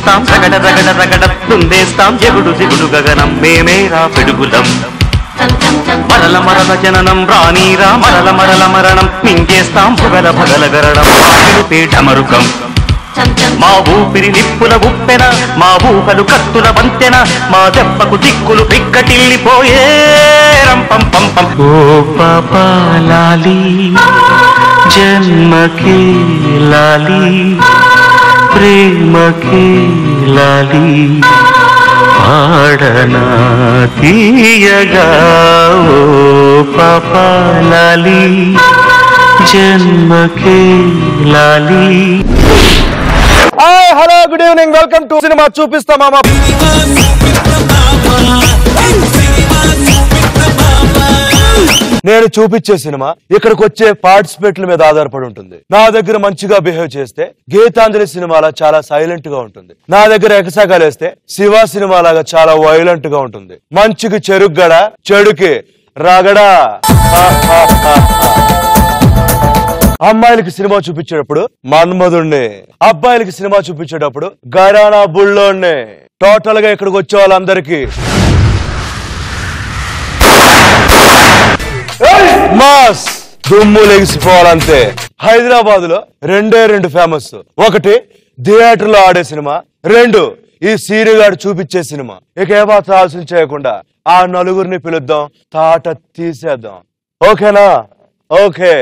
తుంగేస్తాం రగడ రగడ రగడ తుందేస్తాం ఎగుడు దిగుడు గగనం మేమేరా పిడుగులం మరల మరల జననం రానీరా మరల మరల మరణం మింగేస్తాం భగల భగల గరణం పీఠమరుకం మా ఊపిరి నిప్పుల ఉప్పెన మా ఊహలు కత్తుల వంతెన మా దెబ్బకు దిక్కులు పిక్కటిల్లిపోయే రంపం పంపం ఓ పాపా లాలి జన్మకే లాలి ప్రేమకే లాలి పాడనా తీయగా ఓ పాపా లాలి జన్మకే లాలి. Hi hello good evening welcome to cinema చూపిస్తా మామ. నేను చూపించే సినిమా ఇక్కడికి వచ్చే పార్టిసిపేట్ల మీద ఆధారపడి ఉంటుంది. నా దగ్గర మంచిగా బిహేవ్ చేస్తే గీతాంజలి సినిమాలా చాలా సైలెంట్ గా ఉంటుంది. నా దగ్గర ఎగసాగాలేస్తే శివ సినిమా లాగా చాలా వైలెంట్ గా ఉంటుంది. మంచికి చెరుగ్గడ చెడుకి రగడా. అమ్మాయిలకి సినిమా చూపించేటప్పుడు మన్మధుణ్ణి, అబ్బాయిలకి సినిమా చూపించేటప్పుడు గరానా బుల్లోని. టోటల్ గా ఇక్కడికి వచ్చే వాళ్ళందరికీ మాస్ దుమ్ము లెగిసిపోవాలంతే. హైదరాబాద్ లో రెండు ఫేమస్. ఒకటి థియేటర్ లో ఆడే సినిమా, రెండు ఈ సీరియగాడు చూపించే సినిమా. ఇక ఏమాత్రం ఆలోచన చేయకుండా ఆ నలుగురిని పిలుద్దాం, తాట తీసేద్దాం. ఓకేనా? ఓకే.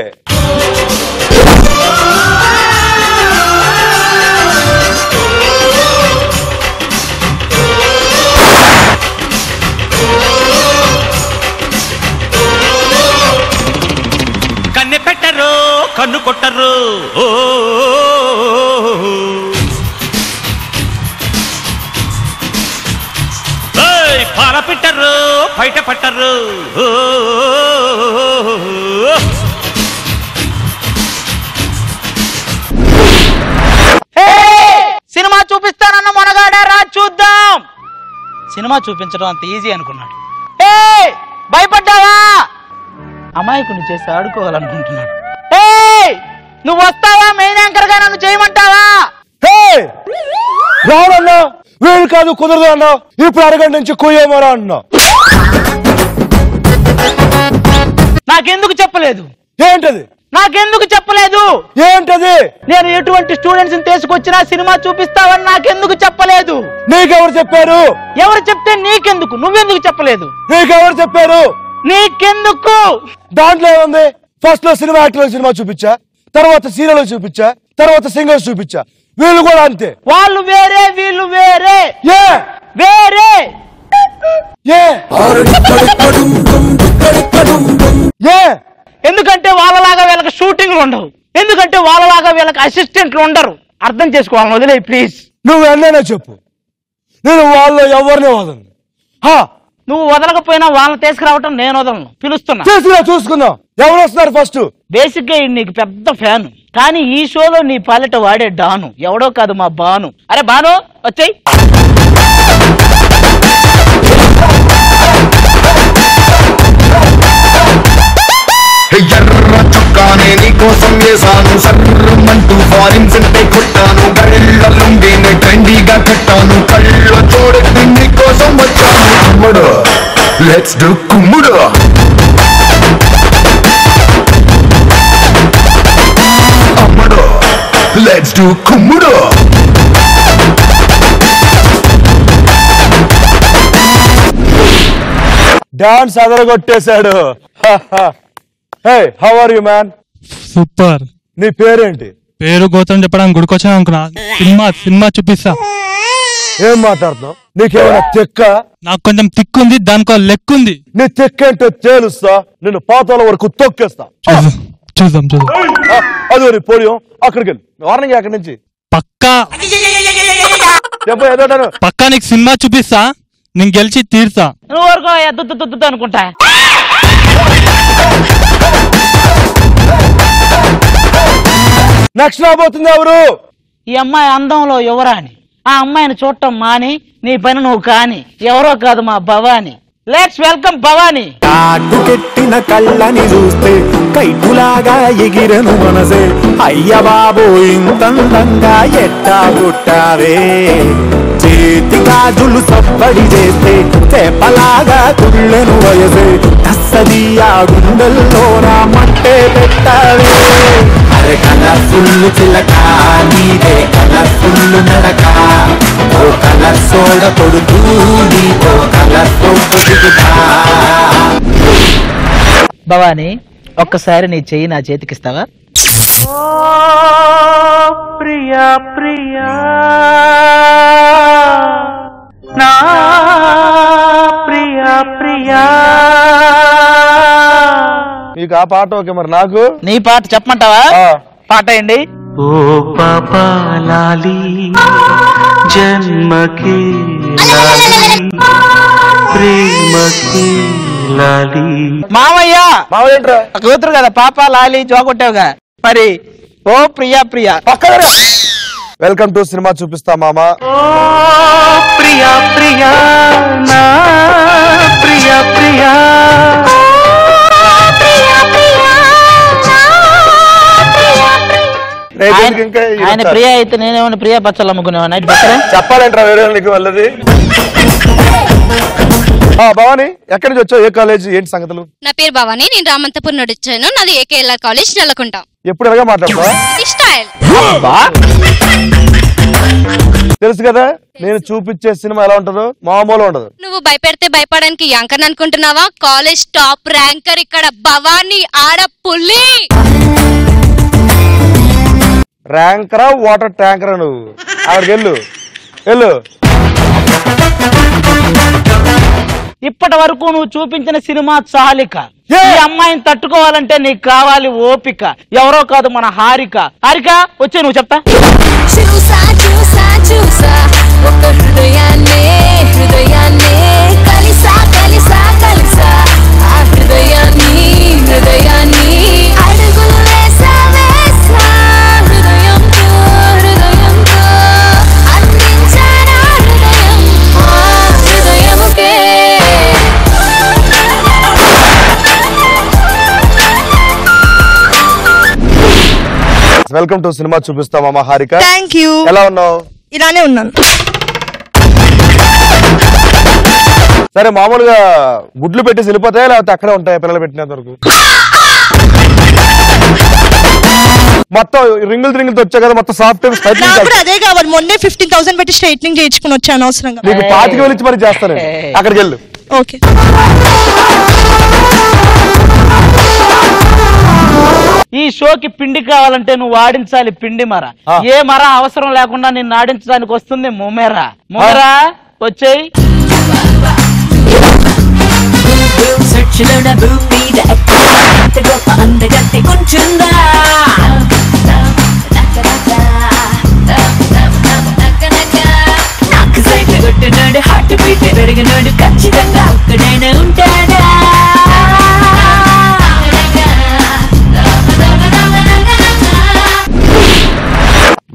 కన్నె పెట్టరు కన్ను కొట్టరు పాల పెట్టరు బయట పట్టరు. సినిమా చూపిస్తానన్న మొనగాడారా, చూద్దాం. సినిమా చూపించడం అంత ఈజీ అనుకున్నాడు. భయపడ్డావా? అమాయకుని చేసి ఆడుకోవాలనుకుంటున్నాడు. నువ్వు వస్తావా? మెయిన్ యాంకర్ గా నన్ను చేయమంటావా? రావన్నా, వీళ్ళు కాదు కుదరదు అన్నావు. ఇప్పుడు అరగంట నుంచి కుయ్యమరా అన్నావు. నాకెందుకు చెప్పలేదు? ఏంటది? నాకెందుకు చెప్పలేదు? ఏంటది? నేను ఎటువంటి స్టూడెంట్స్ తీసుకొచ్చినా సినిమా చూపిస్తావని నాకెందుకు చెప్పలేదు? నీకెవరు చెప్పారు? ఎవరు చెప్తే నీకెందుకు? నువ్వెందుకు చెప్పలేదు? నీకెవరు చెప్పారు? నీకెందుకు? దాంట్లో ఏముంది? ఫస్ట్ లో సినిమా యాక్టర్ సినిమా చూపించా, తర్వాత సీరియల్ చూపించా, తర్వాత సింగర్స్ చూపించా. వీళ్ళు కూడా అంతే. వాళ్ళు వేరే, వీళ్ళు వేరే. వేరే ఎందుకంటే వాళ్ళలాగా వీళ్ళకి షూటింగ్లు ఉండవు, ఎందుకంటే వాళ్ళలాగా వీళ్ళకి అసిస్టెంట్లు ఉండరు. అర్థం చేసుకోవాలని వదిలే ప్లీజ్. నువ్వు ఎన్నైనా చెప్పు, నేను వాళ్ళు ఎవరిని వదలను. నువ్వు వదలకపోయినా వాళ్ళని తీసుకురావటం నేను వదలను. పిలుస్తున్నా, చూసుకుందాం. ఎవరు వస్తున్నారు ఫస్ట్? బేసిక్ గా నీకు పెద్ద ఫ్యాను, కానీ ఈ షోలో నీ పాలిట వాడే డాను ఎవడో కాదు, మా బాను. అరే బాను, వచ్చేయ్. ఎర్ర చొక్కానే నీకోసం వేసాను, సర్రమంటూ ఫారిన్స్ అంటే కొట్టాను, కళ్ళ లుంగిని ట్రెండీగా కట్టాను, కళ్ళ చూడెత్తి నీకోసం వచ్చాను. కుమ్ముడు, లెట్స్ డు కుమ్ముడు. అమ్మడు, లెట్స్ డు కుమ్ముడు. డాన్స్ అదరగొట్టేశాడు. Hey, how are you man? Super. నీ పేరేంటి? పేరు గోత్రం చెప్పడానికి గుడికొచ్చాను అనుకున్నా. సినిమా చూపిస్తా. ఏం మాట్లాడుతున్నావు? నీకేమైనా తెక్క? నాకు కొంచెం తిక్కుంది, దానికో లెక్కుంది. నీ తెక్కేంటో తేలుస్తా, నిన్ను పాతాల వరకు తొక్కేస్తా. చూద్దాం. అదో నీ పోడియం. అక్కడికి వెళ్ళి వార్నింగ్. అక్కడి నుంచి పక్కా చెప్పు ఏదో. పక్కా నీకు సినిమా చూపిస్తా, నేను గెలిచి తీర్తా. నువ్వు వరకు దుద్దు అనుకుంటా. నెక్స్ట్ రాబోతుంది ఎవరు? ఈ అమ్మాయి అందంలో యువరాని. ఆ అమ్మాయిని చూడటం మాని నీ పని నువ్వు కాని. ఎవరో కాదు, మా భవాని. Let's welcome Bhavani. కాటుకెట్టిన కళ్ళని చూస్తే కైపుల పక్షిలాగా ఎగిరెను మనసే అయ్య బాబు ఇంతందంగా ఎట్టా పుట్టావే చేతి గాజులు సప్పడి చేస్తే తెప్పలాగా తుళ్ళెను వయసే కస్తదియా గుండెల్లో నా మట్టే పెట్టావే అరే కలర్ఫుల్ చిలక నీదే కలర్ఫుల్ నడక ఓ కలర్ సోడ కొడుతూ నీతో కలర్ భవాని ఒక్కసారి నీ చెయ్యి నా చేతికిస్తావా? ప్రియా ప్రియా నా ప్రియా ప్రియా. మీకు ఆ పాట ఓకే, మరి నాకు నీ పాట చెప్పమంటావా? పాట ఏంటి? ఓ పాపా లాలి జన్మకి లాలి ప్రేమకి లాలి. మామయ్య మామయ్యంట్రా కూతురు కదా పాప లాలి జోకొట్టావుగా, మరి ఓ ప్రియా ప్రియా. వెల్కమ్ టు సినిమా చూపిస్తా మామ. ఓ ప్రియా ప్రియా నా ప్రియా ప్రియా. ఆయన ప్రియా అయితే నేనేమన్నా ప్రియా పచ్చళ్ళు అమ్ముకునేవా నైట్ పక్కన? చెప్పాలంటారా వేరే నీకు వాళ్ళది? భవాని ఎక్కడి నుంచి వచ్చావు? ఏ కాలేజ్? ఏంటి సంగతులు? నా పేరు భవాని, నేను రామంతపూర్ నుండి వచ్చాను. నాది ఏకేఎల్ఆర్ కాలేజ్ నల్లకుంట. ఎప్పుడు ఎలాగా మాట్లాడతావా? స్టైల్ తెలుసు కదా, నేను చూపించే సినిమా ఎలా ఉంటుందో మామూలు ఉండదు. నువ్వు భయపెడితే భయపడడానికి యాంకర్ అనుకుంటున్నావా? కాలేజ్ టాప్ ర్యాంకర్ ఇక్కడ భవాని ఆడ పుల్లి. ర్యాంకరా వాటర్ ట్యాంకరా? నువ్వు అక్కడికి వెళ్ళు వెళ్ళు. ఇప్పటి వరకు నువ్వు చూపించిన సినిమా చాలిక. ఈ అమ్మాయిని తట్టుకోవాలంటే నీకు కావాలి ఓపిక. ఎవరో కాదు మన హారిక. హారిక వచ్చే నువ్వు చెప్తా. చూసా చూసా చూసా ఒక హృదయాన్నే హృదయాన్నే కలిసా కలిసా కలిసా ఆ హృదయాన్ని హృదయాన్ని అడుగులు వేసా వేసా హృదయంతో హృదయంతో అందించానా హృదయం ఆ హృదయముకే. వెల్కమ్ టు సినిమా చూపిస్తా మామ. Harika thank you. ఎలా ఉన్నావు? ఇలానే ఉన్నాను. సరే, మామూలుగా గుడ్లు పెట్టేసి వెళ్ళిపోతాయా లేకపోతే అక్కడే ఉంటాయా పిల్లలు పెట్టినంత వరకు? మొత్తం రింగులు రింగులతో వచ్చా కదా, మొత్తం సాఫ్ట్ అదే కావాలి. మొన్నే 15,000 పెట్టి స్ట్రైట్నింగ్ చేయించుకుని వచ్చాను అవసరంగా. నీకు 25,000 ఇచ్చి మరి చేస్తాను. అక్కడికి వెళ్ళు. ఓకే. ఈ షోకి పిండి కావాలంటే నువ్వు ఆడించాలి పిండి మర. ఏ మర అవసరం లేకుండా నిన్ను ఆడించడానికి వస్తుంది ముమెరా. ముమెరా వచ్చేయి. ఖచ్చితంగా ఒక్కడైనా ఉంటాడా?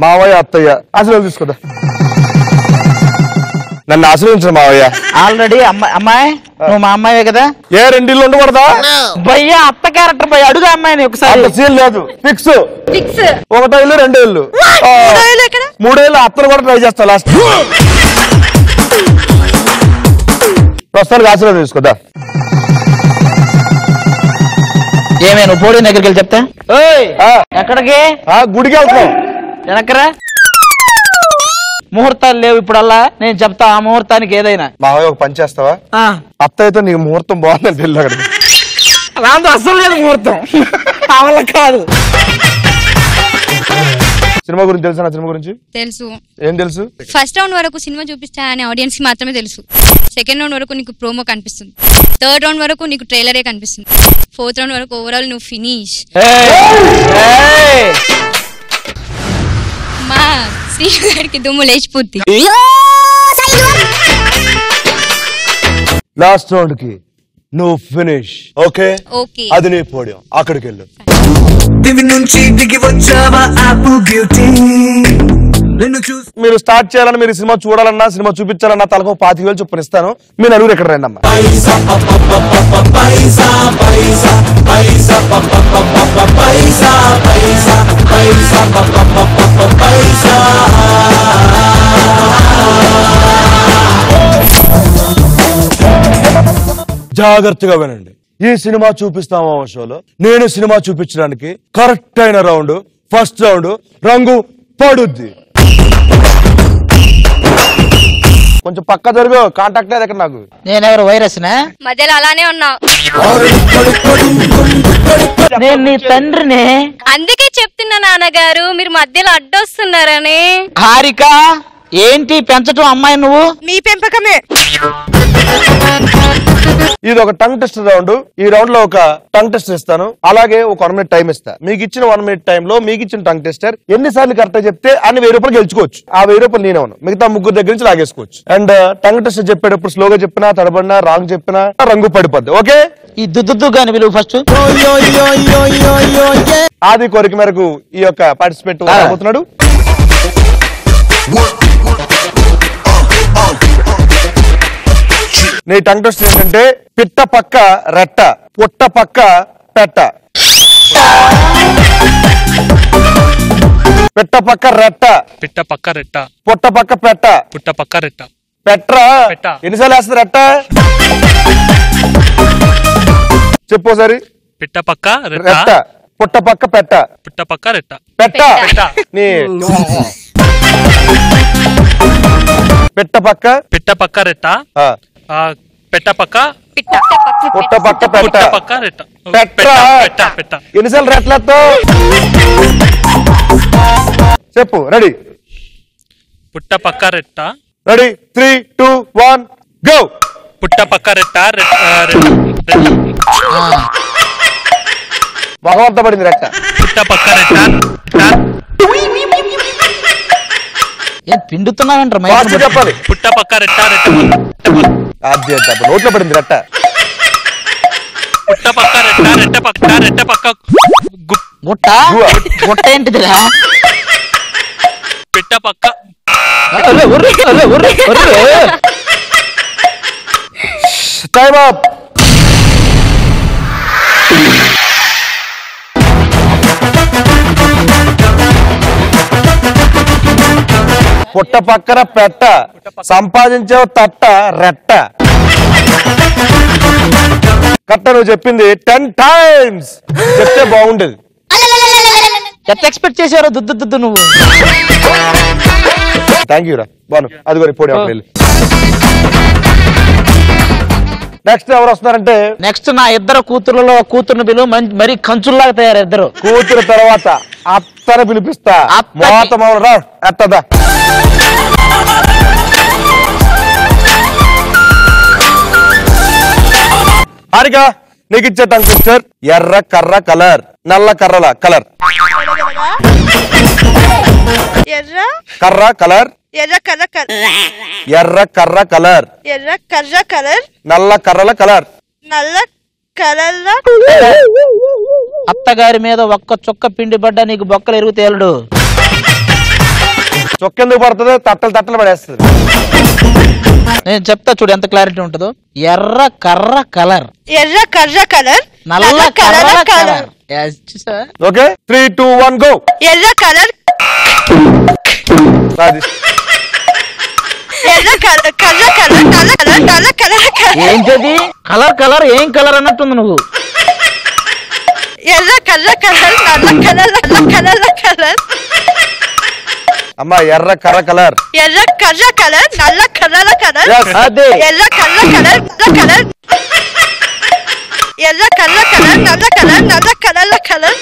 మావయ్య అత్తయ్య ఆశీర్వాదం తీసుకోదా. నన్ను ఆశీర్వదించు మావయ్య. ఆల్రెడీ అమ్మాయి నువ్వు మా అమ్మాయి కదా. ఏ రెండిళ్ళు ఉండకూడదా? భయ్యా అత్త క్యారెక్టర్ భయ్య అడుగు అమ్మాయిని ఒకసారి. సీన్ లేదు, ఫిక్స్. ఒకటో ఇల్లు రెండో ఇల్లు. 3 ఏళ్ళు అత్తను కూడా ట్రై చేస్తా లాస్ట్. ప్రస్తుతానికి ఆశీర్వాదం తీసుకోదా. ఏమే నువ్వు పోటీ దగ్గరికి వెళ్ళి చెప్తా. ఎక్కడికి? గుడికి వెళ్తాం. వెనకరా. ముహూర్తాలు లేవు ఇప్పుడల్లా, నేను చెప్తా ఆ ముహూర్తానికి ఏదైనా. మావయ్య ఒక పని చేస్తావా? అత్తయ్యతో నీకు ముహూర్తం బాగుందని పెళ్ళి అక్కడ రాంతో అస్సలు లేదు ముహూర్తం. అవల్ల కాదు. సినిమా గురించి తెలుసా? నా సినిమా గురించి తెలుసు. ఏం తెలుసు? ఫస్ట్ రౌండ్ వరకు సినిమా చూపిస్తా అనే ఆడియన్స్ కి మాత్రమే తెలుసు. సెకండ్ రౌండ్ వరకు నీకు ప్రోమో కనిపిస్తుంది. థర్డ్ రౌండ్ వరకు నీకు ట్రైలరే కనిపిస్తుంది. ఫోర్త్ రౌండ్ వరకు ఓవరాల్ నువ్వు ఫినిష్. మా శ్రీను గారికి దుమ్ము లేచిపోద్ది. లాస్ట్ రౌండ్ కి నువ్వు ఫినిష్. Okay okay. అది నీ పోడియం, అక్కడికి వెళ్ళు. దివి నుంచి దిగి వచ్చావా ఆపిల్ బ్యూటీ. మీరు స్టార్ట్ చేయాలని, మీరు సినిమా చూడాలన్నా సినిమా చూపించాలన్నా తలకు 25,000 చొప్పున ఇస్తాను. మీరు నలుగురు ఎక్కడ రండి అమ్మా. జాగ్రత్తగా వినండి. ఈ సినిమా చూపిస్తామా షోలో నేను సినిమా చూపించడానికి కరెక్ట్ అయిన రౌండ్ ఫస్ట్ రౌండ్ రంగు పడుద్ది. కొంచెం పక్క జరుగు, కాంటాక్ట్ లేదు ఇక్కడ నాకు. నేనెవరు వైరస్ నా మధ్యలో అలానే ఉన్నా. నేను నీ తండ్రిని. అందుకే చెప్తున్నా నాన్నగారు మీరు మధ్యలో అడ్డొస్తున్నారని. హారిక ఏంటి పెంచటం అమ్మాయి నువ్వు? మీ పెంపకమే. ఇది ఒక టంగ్ టెస్ట్ రౌండ్. ఈ రౌండ్ లో ఒక టంగ్ టెస్ట్ ఇస్తాను, అలాగే ఒక 1 minute టైం ఇస్తా. మీకు ఇచ్చిన 1 minute టైం లో మీకు ఇచ్చిన టంగ్ టెస్టర్ ఎన్నిసార్లు కరెక్ట్ చెప్తే అన్ని 1000 రూపాయలు గెలుచుకోవచ్చు. ఆ 1000 రూపాయలు నేనే ఉన్నాను, మిగతా ముగ్గురు దగ్గర నుంచి లాగేసుకోవచ్చు. అండ్ టంగ్ టెస్ట్ చెప్పేటప్పుడు స్లోగా చెప్పినా తడబడినా రాంగ్ చెప్పినా రంగు పడిపోద్ది. ఓకే, ఈ దుద్దు గాని విలువ ఫస్ట్. ఆది కోరిక మేరకు ఈ యొక్క పార్టిసిపేట్ అవుతున్నాడు. నీ టంగ్ టెస్ట్ ఏంటంటే పిట్ట పక్క రెట్ట, పుట్ట పక్క పెట్ట. పిట్ట పక్క రెట్ట, పిట్ట పక్క రెట్ట, పుట్ట పక్క పెట్ట. పుట్ట పక్క రెట్ట, పెట్రా పెట్ట. ఎన్నిసార్లు వేస్తుంది రెట్ట? చెప్పు ఒకసారి. పిట్ట పక్క రెట్ట, రెట్ట, పుట్ట పక్క పెట్ట. పుట్ట పక్క రెట్ట, పెట్ట పెట్ట. నీ పిట్ట పక్క పిట్ట పక్క రెట్ట, పెట్ట పక్క పుట్ట పక్క పుట్ట పెట్ట. పక్క రెట్ట, పెట్రా పెట్ట పెట్ట. ఎన్నిసార్లు రెట్లతో చెప్పు. రెడీ, పుట్ట పక్క రెట్ట, రెడీ 3, 2, 1 గో. పుట్ట పక్క రెట్ట, భగవంత పడింది రెట్ట. పుట్ట పక్క రెట్ట, ఏం పిండుతున్నావేంట్రా? ఫాస్ట్ చెప్పాలి. పుట్ట పక్క రెట్ట, అది నోట్లో పడింది రెట్ట. పుట్ట పక్క రెట్ట, రెట్ట పక్క గుట్ట గుట్ట ఏంటిదిరా? పిట్ట పక్క టైమ్ అప్. పుట్ట పక్కన పెట్ట, సంపాదించే తట్ట రెట్ట. కట్ట నువ్వు చెప్పింది 10 times చెప్తే బాగుండేది. ఎంత ఎక్స్పెక్ట్ చేసారో దుద్దు నువ్వు. థ్యాంక్ యూ రా బాను. అది కూడా ఇప్పుడు నెక్స్ట్ ఎవరు వస్తున్నారంటే నెక్స్ట్ నా ఇద్దరు కూతురులో కూతురుని పిలువ మరి కంచుల్లాగా తయారు ఇద్దరు. కూతురు తర్వాత అత్తని పిలిపిస్తా. మోత మౌన రా అత్తదా. హారిక నీకు ఇచ్చే టంగ్ ట్విస్టర్ ఎర్ర కర్ర కలర్, నల్ల కర్రల కలర్. ఎర్ర కర్ర కలర్, ఎర్ర కర్ర కలర్, ఎర్ర కర్ర కలర్, ఎర్ర కర్ర కలర్, నల్ల కర్రల కలర్. నల్ల కలర్ల. అత్తగారి మీద ఒక్క చుక్క పిండి పడ్డా నీకు బొక్కలు ఎరుగు తేలుడు. చొక్కెందుకు పడుతుంది? తట్టలు పడేస్తుంది. నేను చెప్తా చూడు ఎంత క్లారిటీ ఉంటుందో. ఎర్ర కర్ర కలర్, ఎర్ర కర్ర కలర్, నల్ల కర్ర కలర్. Okay 3, 2, 1 go. ఎర్ర కలర్, ఎర్ర కర్ర కలర్, నల్ల కలర్, నల్ల కలర్ కలర్. ఏంటది? కలర్ కలర్ ఏం కలర్ అన్నట్టుంది నువ్వు. ఎర్ర కర్ర కలర్, నల్ల కలర్, నల్ల కలర్ కలర్. అమ్మా ఎర్ర కర్ర కలర్, ఎర్ర కర్ర కలర్, నల్ల కలర్ కలర్. అదే ఎర్ర కర్ర కలర్, నల్ల కలర్. ఎర్ర కర్ర కలర్, నల్ల కలర్, నల్ల కలర్ కలర్.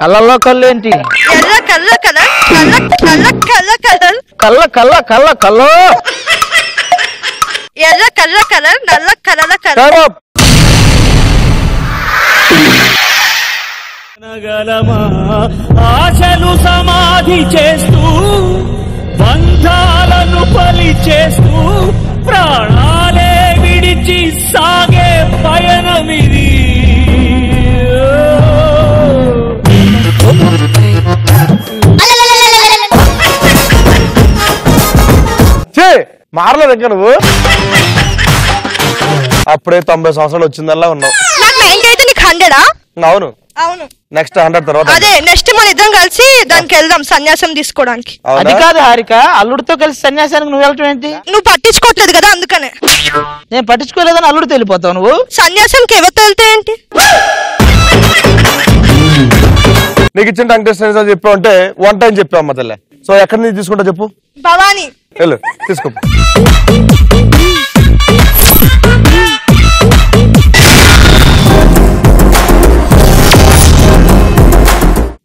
కళ్ళల్లో కళ్ళు ఏంటి? ఎర్ర కర్ర కలర్, నల్ల కలర్ కలర్. కళ్ళ ఎర్ర కర్ర కలర్, నల్ల కలర్ కలర్. Time up. నగలమా ఆశలు సమాధి చేస్తూ బంధాలను పలి చేస్తూ ప్రాణాలే విడిచి సాగే పయనమిది. మారలేదు ఇంకా నువ్వు. అప్పుడే 90 సంవత్సరాలు వచ్చిందల్లా ఉన్నావు. నాకు 90 అయితే నీకు 100ఆ? అవును అవును నెక్స్ట్ 100 తర్వాత అదే నెక్స్ట్ మన ఇద్దరం కలిసి దానికి వెళ్దాం సన్యాసం తీసుకోవడానికి. అది కాదు హారిక, అల్లుడితో కలిసి సన్యాసానికి నువ్వు వెళ్ళటం ఏంటి? నువ్వు పట్టించుకోవట్లేదు కదా అందుకనే. నేను పట్టించుకోలేదని అల్లుడితో వెళ్ళిపోతావు నువ్వు? సన్యాసానికి ఎవరితో వెళ్తే ఏంటి? నీకు ఇచ్చిన టంగ్ టెస్ట్ చెప్పావు అంటే 1 టైం చెప్పావు అమ్మ తల్లే. సో ఎక్కడి నుంచి తీసుకుంటా చెప్పు? భవానీ. వెళ్ళు తీసుకో.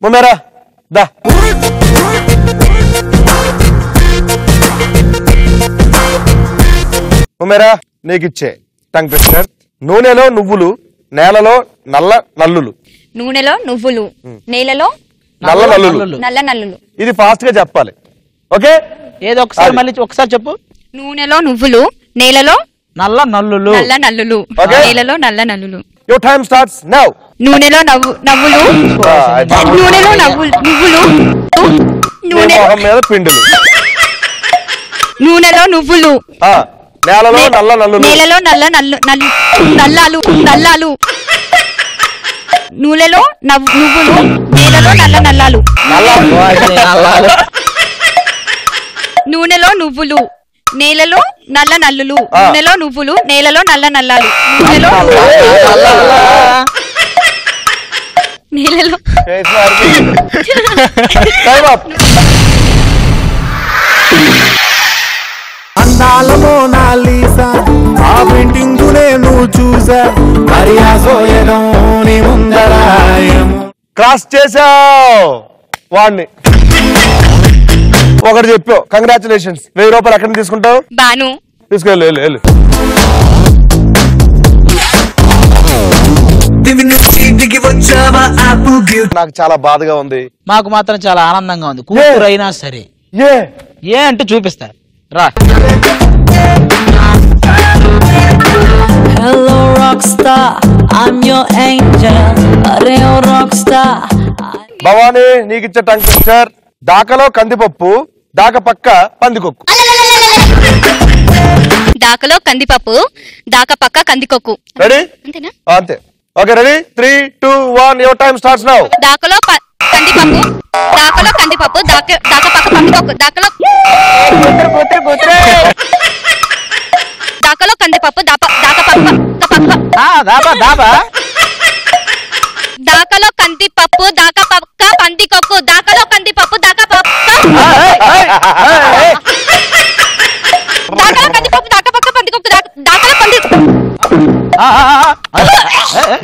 ముమేరా దా. ముమేరా నీకిచ్చే టంగ్ ట్విస్టర్. నూనెలో నువ్వులు, నేలలో నల్ల నల్లులు. నూనెలో నువ్వులు, నేలలో నల్ల నల్లులు. నల్ల నల్లులు. ఇది ఫాస్ట్ గా చెప్పాలి, ఓకే? ఏదో ఒకసారి మళ్ళీ ఒకసారి చెప్పు. నూనెలో నువ్వులు, నేలలో నల్ల నల్లులు. నల్ల నల్లులు, నేలలో నల్ల నల్లులు. Your time starts now. నూనెలో నవ్వులు, నూనెలో నువ్వులు, మొహం మీద పిండులు. నూనెలో నువ్వులు, నేలలో నల్ల నల్లులు. నేలలో నల్లాలు నల్లాలు. నూనెలో నువ్వులు, నేలలో నల్ల నల్లాలు. నూనెలో నువ్వులు, నేలలో నల్ల నల్లులు. నూనెలో నువ్వులు, నేలలో నల్ల నల్లాలు. నేలలో అందాల మోనాలీసా ఆ పెయింటింగ్ నేను చూసా మరి ఆ సోయగం నీ ముందర క్రాస్ చేసావు వాడిని. ఒకటి చెప్పావు, కంగ్రాచులేషన్స్. 1000 రూపాయలు ఎక్కడ తీసుకుంటావు? బాను తీసుకెళ్ళు. వెళ్ళు. నాకు చాలా బాధగా ఉంది. మాకు మాత్రం చాలా ఆనందంగా ఉంది. కూతురు అయినా సరే ఏ అంటే చూపిస్తా రా. Hello rockstar, I'm your angel. Are you rockstar? Bhavani నీకు ఇచ్చే టంగ్ ట్విస్టర్. దాకలో కందిపప్పు, దాక పక్క పందికొక్కు. దాకలో కందిపప్పు, దాక పక్క కందికొక్కు. రెడీ? అంతేనా? అంతే. Okay ready? 3, 2, 1 your time starts now. దాకలో కందిపప్పు, దాకలో కందిపప్పు, దాక పక్క పందికొక్కు. దాకలో కందిపప్పు, దాక పక్క దాకలో కందిపప్పు, దాక పక్క పందికొక్కు. దాకలో కందిపప్పు, దాక పక్క దాకలో కందిపప్పు, దాక పక్క పందికొక్కు. దాకలో దాకలో కందిపప్పు, దాక పక్క పందికొక్కు. దాకలో కందిపప్పు, దాక పక్క పందికొక్కు.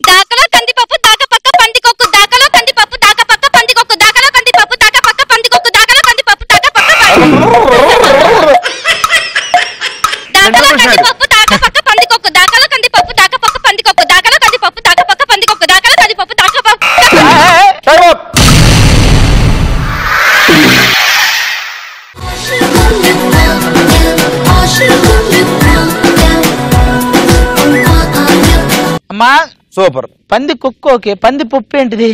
దాకలో కందిపప్పు, దాక పక్క పందికొక్కు. దాకలో కందిపప్పు, దాక పక్క దాకలో కందిపప్పు, దాక పక్క పందికొక్కు. దాకలో కందిపప్పు, దాక పక్క పందికొక్కు. దాకలో కందిపప్పు, దాక పక్క పందికొక్కు. దాకలో కందిపప్పు, దాక పక్క అమ్మా సూపర్. పంది కుక్కు ఓకే, పంది పప్పు ఏంటిది?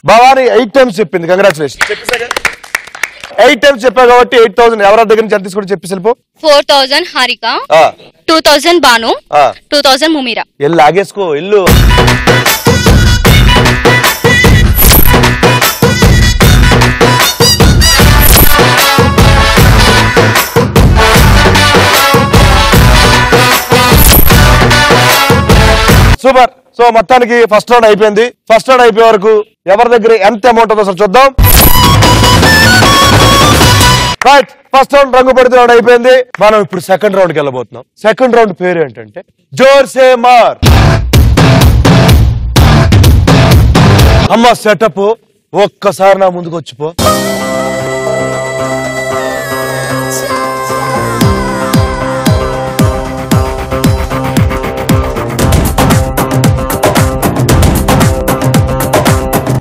భవానీ 8 టైమ్స్ చెప్పింది. కంగ్రాచులేషన్. 8 టైమ్స్ చెప్పావు కాబట్టి 8000 ఎవరి దగ్గర నుంచి ఎంత తీసుకుంటే చెప్పేసి వెళ్ళిపో. 4000 హారిక, 2000 బాను, 2000 ముమీరా. ఎల్లు ఆగేసుకో ఎల్లు. సూపర్. సో మొత్తానికి ఫస్ట్ రౌండ్ అయిపోయింది. ఫస్ట్ రౌండ్ అయిపోయే వరకు ఎవరి దగ్గర ఎంత అమౌంట్ ఉందో చూద్దాం. రైట్, ఫస్ట్ రౌండ్ రంగు పడితే రౌండ్ అయిపోయింది. మనం ఇప్పుడు సెకండ్ రౌండ్కి వెళ్ళబోతున్నాం. సెకండ్ రౌండ్ పేరు ఏంటంటే జోర్ సే మార్. అమ్మ సెటప్ ఒక్కసారి నా ముందుకు వచ్చిపో.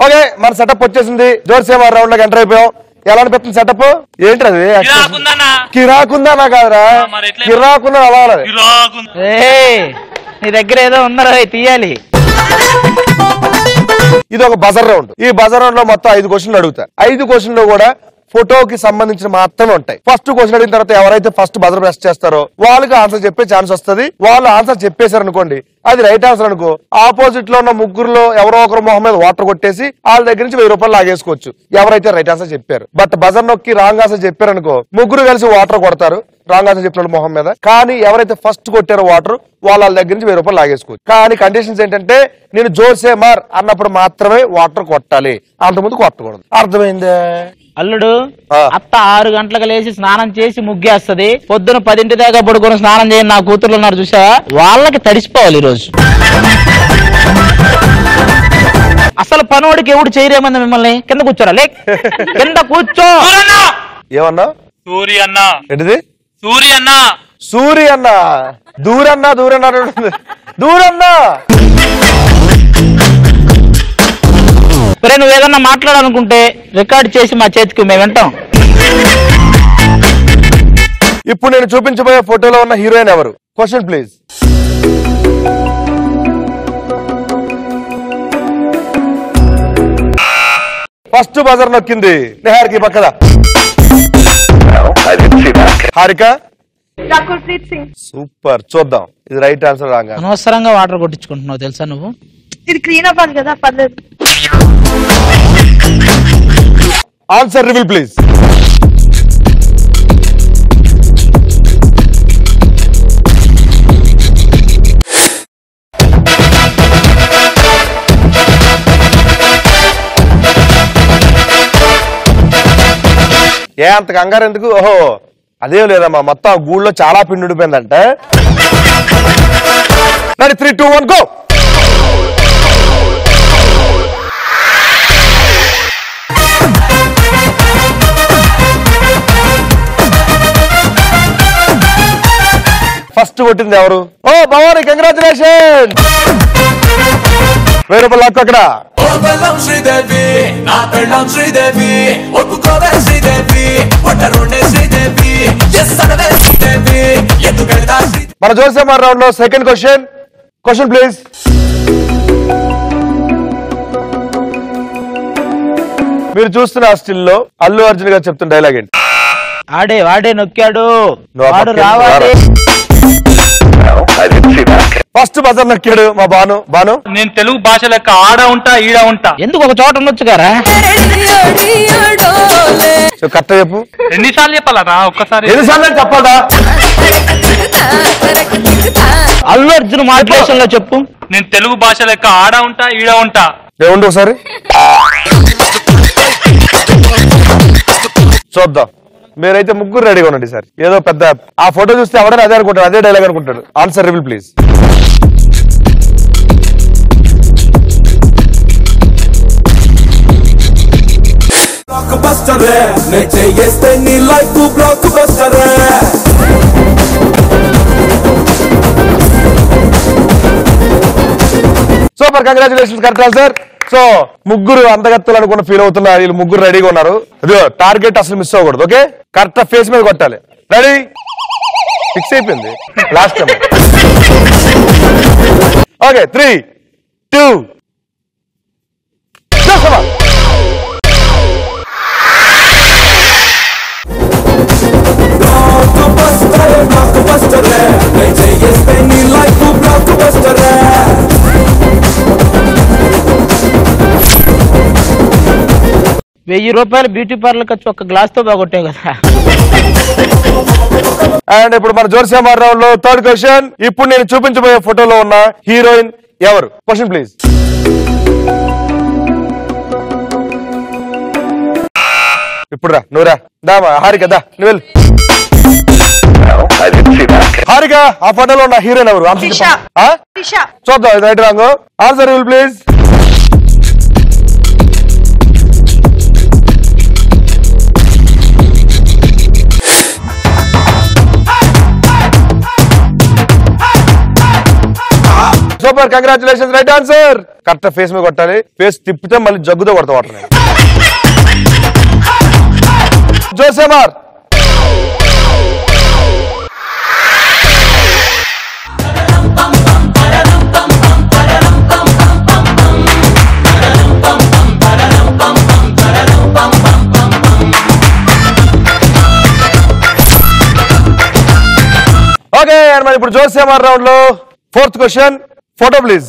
ఓకే, మన సెటప్ వచ్చేసింది. జోర్ సే మార్ రౌండ్ లోకి ఎంటర్ అయిపోయాం. ఎలా అనిపిస్తుంది సెటప్? ఏంటి అది? కిరాకుందా కాదురా, కిరాకుందా అలా. నీ దగ్గర ఏదో ఉందరా, తీయాలి. ఇది ఒక బజర్ రౌండ్. ఈ బజర్ రౌండ్ లో మొత్తం 5 క్వశ్చన్లు అడుగుతా. 5 క్వశ్చన్లు కూడా ఫోటోకి సంబంధించిన మాత్రమే ఉంటాయి. ఫస్ట్ క్వశ్చన్ అడిగిన తర్వాత ఎవరైతే ఫస్ట్ బజర్ ప్రెస్ చేస్తారో వాళ్ళకి ఆన్సర్ చెప్పే ఛాన్స్ వస్తుంది. వాళ్ళు ఆన్సర్ చెప్పేశారు అనుకోండి, అది రైట్ ఆన్సర్ అనుకో, ఆపోజిట్ లో ఉన్న ముగ్గురులో ఎవరో ఒకరు మొహం మీద వాటర్ కొట్టేసి వాళ్ళ దగ్గర నుంచి 1000 రూపాయలు లాగేసుకోవచ్చు ఎవరైతే రైట్ ఆన్సర్ చెప్పారు. బట్ బజర్ నొక్కి రాంగ్ ఆన్సర్ చెప్పారు అనుకో, ముగ్గురు కలిసి వాటర్ కొడతారు రాంగ్ ఆన్సర్ చెప్పిన మొహం మీద. కానీ ఎవరైతే ఫస్ట్ కొట్టారో వాటర్ వాళ్ళ దగ్గర నుంచి 1000 రూపాయలు లాగేసుకోవచ్చు. కానీ కండిషన్స్ ఏంటంటే నేను జోసే మార్ అన్నప్పుడు మాత్రమే వాటర్ కొట్టాలి, అంతకుముందు కొట్టకూడదు. అర్థమైందా? అల్లుడు అత్త 6 గంటలకు లేచి స్నానం చేసి ముగ్గేస్తది, పొద్దున 10 దాకా పడుకొని స్నానం చేయని నా కూతుర్లు ఉన్నారు చూసావా, వాళ్ళకి తడిసిపోవాలి ఈరోజు. అసలు పనోడికి ఎవడు చేయరేమంది మిమ్మల్ని? కింద కూర్చోరా, లే కింద కూర్చో. ఏమన్నా? సూర్య అన్న. ఏంటిది? సూర్య అన్న. సూర్య అన్న. దూరన్నా దూరన్నా దూరన్నా. నువ్వు ఏదన్నా మాట్లాడాలనుకుంటే రికార్డ్ చేసి మా చేతికి మేము వింటాం. ఇప్పుడు నేను చూపించబోయే ఫోటోలో ఉన్న హీరోయిన్ ఎవరు? Question please. ఫస్ట్ బజర్ నొక్కింది నిహారిక పక్కన. హారిక. సూపర్. చూద్దాం ఇది రైట్ ఆన్సర్ రాంగ్. అనవసరంగా వాటర్ కొట్టించుకుంటున్నావు తెలుసా నువ్వు. ఇది క్లీన్ అవ్వాలి కదా, పర్లేదు. Answer reveal please. ఏ అంత కంగారు ఎందుకు? ఓహో అదేం లేదమ్మా, మొత్తం గూళ్ళో చాలా పిండి ఉండిపోయిందంటే. 3, 2, 1 గో. ఫస్ట్ కొట్టింది ఎవరు? ఓ భవాని, కంగ్రాచులేషన్. 1000 రూపాయలు లాక్కు అక్కడ. మన జోసెమార్ రౌండ్ లో సెకండ్ క్వశ్చన్. Question please. మీరు చూస్తున్న స్టిల్ లో అల్లు అర్జున్ గారు చెప్తున్న డైలాగ్ ఏంటి? వాడే నొక్కాడు, వాడు రావాలి. ఫస్ట్ బజర్ నొక్కాడు మా బాను. నేను తెలుగు భాష లెక్క ఆడ ఉంటా ఈడ ఉంటా. ఎందుకు ఒక చోట ఉండొచ్చు గారా? కరెక్ట్ చెప్పు. ఎన్నిసార్లు చెప్పాలరా? ఒక్కసారి ఎన్నిసార్లు చెప్పాలా? అల్లు అర్జున్ మాడ్యులేషన్ లో చెప్పు. నేను తెలుగు భాష లెక్క ఆడ ఉంటా ఈడ ఉంటా. ఏముంది ఒకసారి చూద్దాం. మీరైతే ముగ్గురు రెడీగా ఉండండి సార్. ఏదో పెద్ద ఆ ఫోటో చూస్తే ఎవరైనా అదే అనుకుంటాడు, అదే డైలాగ్ అనుకుంటాడు. Answer reveal please. Super, congratulations. Correct answer. So ముగ్గురు అందగత్తలు అనుకున్న ఫీల్ అవుతున్నారు. వీళ్ళు ముగ్గురు రెడీగా ఉన్నారు. అదే టార్గెట్ అసలు మిస్ అవ్వకూడదు. ఓకే, కరెక్ట్ ఫేస్ మీద కొట్టాలి. రెడీ? ఫిక్స్ అయిపోయింది last time. Okay 3, 2 ₹1000 beauty parlour ఖర్చు ఒక్క గ్లాస్ తో బాగొట్టావు కదా. అండ్ ఇప్పుడు మన జోర్సేమార్ రౌండ్ లో థర్డ్ క్వశ్చన్. ఇప్పుడు నేను చూపించబోయే ఫోటోలో ఉన్న హీరోయిన్ ఎవరు? Question please. ఇప్పుడు రా, నువ్వు రా. దామా హారిక, దా నువ్వు వెళ్ళు. హారిక, ఆ ఫోటోలో ఉన్న హీరోయిన్ ఎవరు? చూద్దాం ఇది right wrong. Answer will please. Super, congratulations. Right answer. Correct face మీద కొట్టాలి. ఫేస్ తిప్పితే మళ్ళీ జగ్గుతో కొడతా వాటర్. జోసెమార్. మరి ఇప్పుడు జోసేమార్ రౌండ్ లో 4th క్వశ్చన్. Photo please.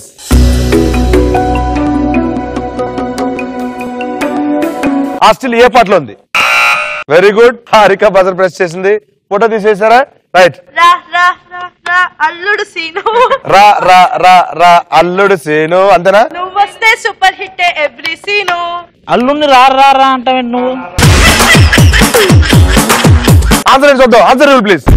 ఆ స్టిల్ ఏ పాటలో ఉంది? Very good. Harika buzzer press చేసింది. ఫోటో తీసేసారా? రైట్. అల్లుడు సీను. రా రా రా రా అల్లుడు సీను అంతేనా? నువ్వు వస్తే సూపర్ హిట్ ఎవ్రీ సీను. అల్లుడిని రా రా రా అంటావు నువ్వు. ఆన్సర్ చూద్దాం. Answer please.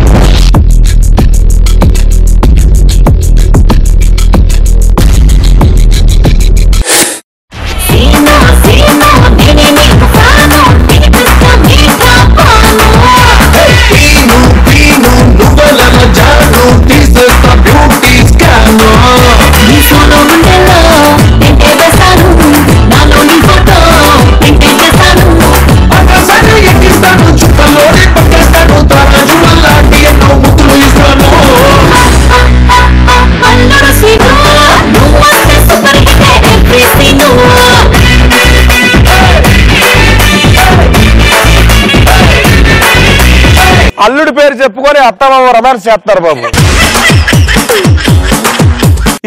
అల్లుడి పేరు చెప్పుకొని అత్తమామ రొమాన్స్ చేస్తున్నారు బాబు.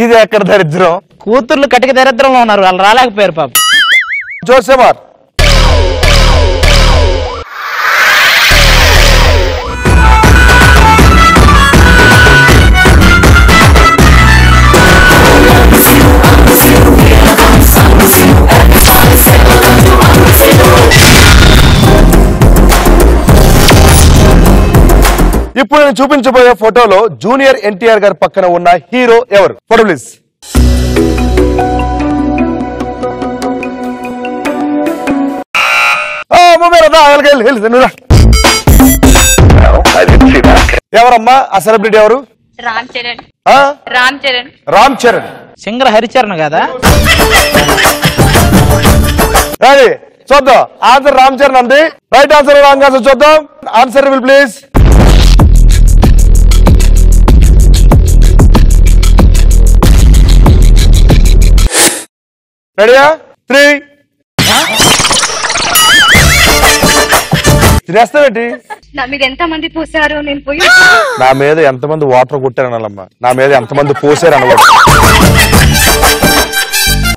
ఇది ఎక్కడ దరిద్రం? కూతుర్లు కటిక దరిద్రంలో ఉన్నారు, వాళ్ళు రాలేకపోయారు పాప. జోసేమార్ ఇప్పుడు నేను చూపించబోయే ఫోటోలో జూనియర్ ఎన్టీఆర్ గారి పక్కన ఉన్న హీరో ఎవరు? Photo please. ఎవరమ్మా ఆ సెలబ్రిటీ? ఎవరు? రామ్ చరణ్. రామ్ చరణ్. రామ్ చరణ్. సింగర్ హరిచరణ్ కదా? రెడీ? చూద్దాం. ఆన్సర్ రామ్ చరణ్ అంది. రైట్ ఆన్సర్ రాంగ్ ఆన్సర్ చూద్దాం. Answer will please. రెడీయా? 3 తినేస్తావేంటి? నా మీద ఎంత మంది పోసారు, నేను పోయి నా మీద ఎంతమంది వాటర్ కొట్టారు అనాలమ్మా, నా మీద ఎంతమంది పోసారు అనమాట.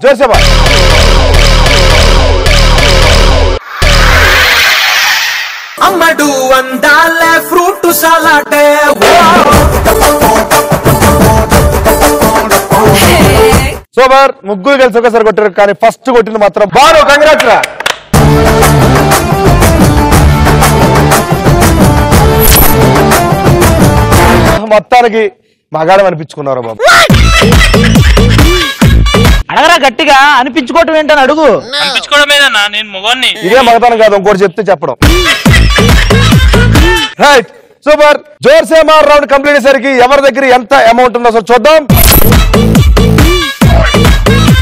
జోసేమా అమ్మడు అందాల ఫ్రూట్ సలాడే సూపర్. ముగ్గురు కలిసి ఒకసారి కొట్టారు, కానీ ఫస్ట్ కొట్టింది మాత్రం బాను. కంగ్రాట్స్ రా. మొత్తానికి మగాడం అనిపించుకున్నారు బాబు. అడగరా గట్టిగా. అనిపించుకోవటం ఏంటని అడుగు. అనిపించుకోవడమేదన్నా, నేను మొగాన్ని. ఇదే మగతనం కాదు, ఇంకోటి చెప్తే చెప్పడం. Right, super. జోర్సేమార్ రౌండ్ కంప్లీట్ అయ్యేసరికి ఎవరి దగ్గర ఎంత అమౌంట్ ఉందో అసలు చూద్దాం.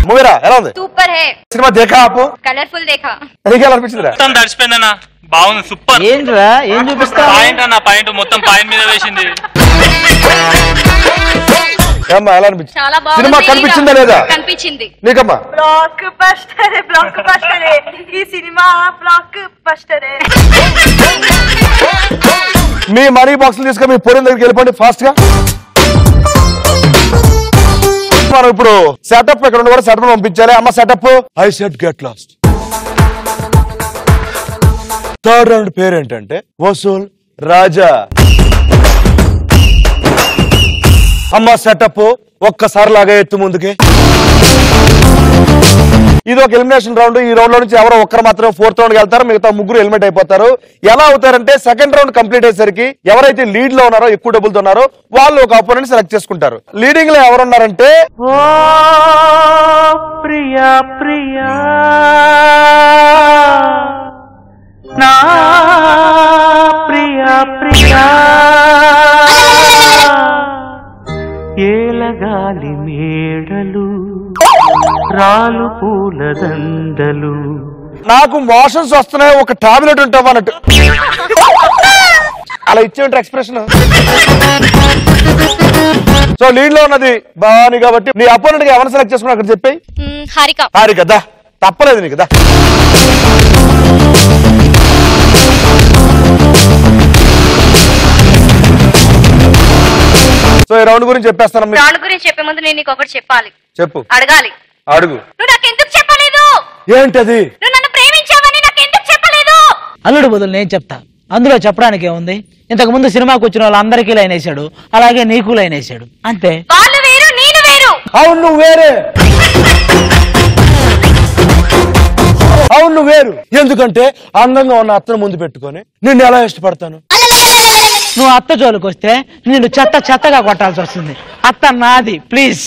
మూవీరా ఎలా ఉంది? సూపర్ హే. సినిమా దేఖా ఆపు? కలర్ఫుల్ దేఖా. నీకు ఎలా అనిపించిందిరా? మొత్తం తడిచిపోయిందన్నా, బాగుంది, సూపర్. ఏంట్రా ఏం చూపిస్తా? పాయింట్ అన్న, పాయింట్ మొత్తం పాయింట్ మీద వేసింది. ఏమ్మా ఎలా అనిపించింది? చాలా బాగుంది. సినిమా కనిపించిందా లేదా? కనిపించింది. నీకమ్మా? Blockbuster, blockbuster. ఈ సినిమా బ్లాక్ బస్టర్. మీ మనీ బాక్స్ తీసుకొని మీ పొరిన దగ్గరికి వెళ్ళిపోండి ఫాస్ట్ గా. మనం ఇప్పుడు సెటప్ ఇక్కడ ఉన్న సెటప్ పంపించాలి. అమ్మ setup. I said get lost. Third round పేరు ఏంటంటే వసూల్ రాజా. అమ్మ సెటప్ ఒక్కసారి లాగా ఎత్తు ముందుకే. ఇది ఒక ఎలిమినేషన్ రౌండ్. ఈ రౌండ్ లో నుంచి ఎవరో ఒక్కరు మాత్రం 4th రౌండ్ కి వెళ్తారు, మిగతా ముగ్గురు ఎలిమినేట్ అయిపోతారు. ఎలా అవుతారంటే సెకండ్ రౌండ్ కంప్లీట్ అయ్యేసరికి ఎవరైతే లీడ్ లో ఉన్నారో, ఎక్కువ డబ్బులతో ఉన్నారో వాళ్ళు ఒక అపోనెంట్ సెలెక్ట్ చేసుకుంటారు. లీడింగ్ లో ఎవరున్నారంటే ప్రియా ప్రియా నా ప్రియా ప్రియా ఏలగాలి మేడలు రాలు పూల దండలు. నాకు మోషన్స్ వస్తున్నాయి, ఒక టాబ్లెట్ ఉంటావు అన్నట్టు అలా ఇచ్చేంటారు ఎక్స్ప్రెషన్. సో లీడ్ లో ఉన్నది బాని కాబట్టి నీ అపోనెంట్ గా ఎవరిని సెలెక్ట్ చేసుకున్నా అక్కడ చెప్పి. హారిక. హారిక దా, తప్పలేదు నీకు దా. సో ఈ రౌండ్ గురించి చెప్పేస్తాను. రౌండ్ గురించి చెప్పే ముందు నేను నీకు ఒకటి చెప్పాలి. చెప్పు. అడగాలి. అడుగు. నువ్వు నాకు ఎందుకు చెప్పలేదు? ఏంటది? నువ్వు నన్ను ప్రేమించావని నాకు ఎందుకు చెప్పలేదు? అల్లుడు బదులు నేను చెప్తా. అందులో చెప్పడానికి ఏముంది? ఇంతకు ముందు సినిమాకి వచ్చిన వాళ్ళందరికీ లైన్ వేసాడు, అలాగే నీకు లైన్ వేసాడు, అంతే. వాళ్ళు వేరు, నేను వేరు. అవును నువ్వు వేరే. అవును నువ్వు వేరు. ఎందుకంటే అందంగా ఉన్న అత్తను ముందు పెట్టుకొని నిన్ను ఎలా ఇష్టపడతాను? నువ్వు అత్త జోలికి వస్తే నిన్ను చెత్తగా కొట్టాల్సి వస్తుంది. అత్త నాది, ప్లీజ్.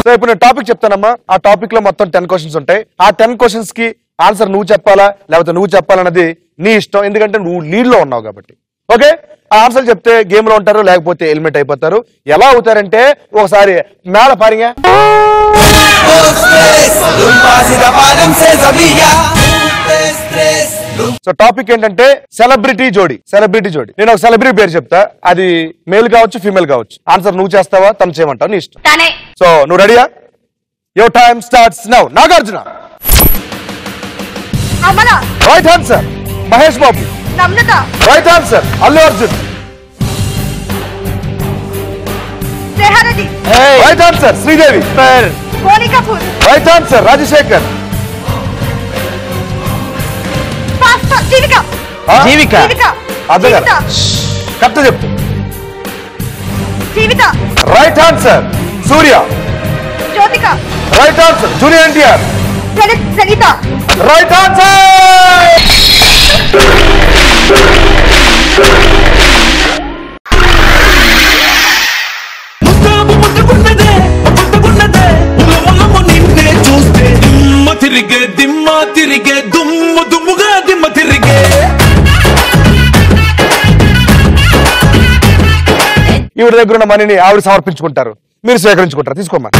సో ఇప్పుడు నేను టాపిక్ చెప్తానమ్మా. ఆ టాపిక్ లో మొత్తం 10 క్వశ్చన్స్ ఉంటాయి. ఆ 10 క్వశ్చన్స్ కి ఆన్సర్ నువ్వు చెప్పాలా లేకపోతే నువ్వు చెప్పాలన్నది నీ ఇష్టం, ఎందుకంటే నువ్వు లీడ్ లో ఉన్నావు కాబట్టి. ఓకే, ఆ ఆన్సర్ చెప్తే గేమ్ లో ఉంటారు, లేకపోతే ఎలిమినేట్ అయిపోతారు. ఎలా అవుతారంటే ఒకసారి మేళ పారింగా. సో టాపిక్ ఏంటంటే సెలబ్రిటీ జోడి. నేను ఒక సెలబ్రిటీ పేరు చెప్తా, అది మేల్ కావచ్చు ఫీమేల్ కావచ్చు. ఆన్సర్ నువ్వు చేస్తావా తను చేయమంటావు, నీ ఇష్టం. సో నువ్వు రెడీయా? Your time starts now. Nagarjuna. Right answer. Mahesh Babu. Right answer. Allu Arjun. Right answer. Sridevi. Right answer. Rajasekhar. Jeevika. Correct చెప్పు. Right answer. Surya. Right answer. Junior NTR. Right answer. తిరిగే దుమ్ము దుమ్ముగా దిమ్మ తిరిగే. ఈవిడ దగ్గర ఉన్న మనీని ఆవిడ సమర్పించుకుంటారు, మీరు స్వీకరించుకుంటారు. తీసుకోమ్మా.